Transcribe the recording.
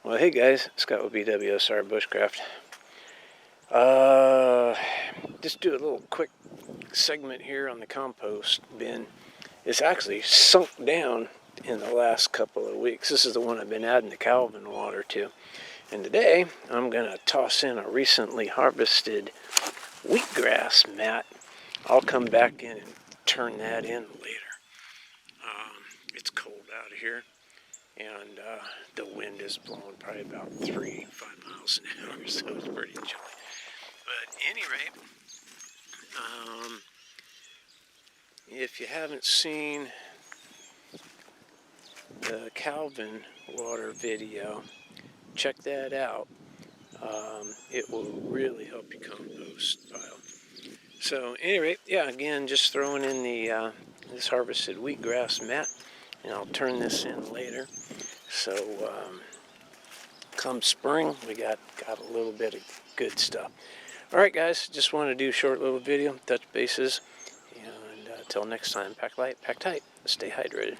Well, hey guys, Scott with BWSR Bushcraft. Just do a little quick segment here on the compost bin. It's actually sunk down in the last couple of weeks. This is the one I've been adding the Calvin water to. And today, I'm going to toss in a recently harvested wheatgrass mat. I'll come back in and turn that in later. It's cold out here. And the wind is blowing probably about 3-5 miles an hour, so it's pretty chilly. But at any rate, if you haven't seen the Calvin water video, check that out. It will really help your compost pile. So, at any rate, yeah, again, just throwing in the this harvested wheatgrass mat, and I'll turn this in later. So, come spring, we got a little bit of good stuff. All right, guys, just wanted to do a short little video, touch bases, and until next time, pack light, pack tight, stay hydrated.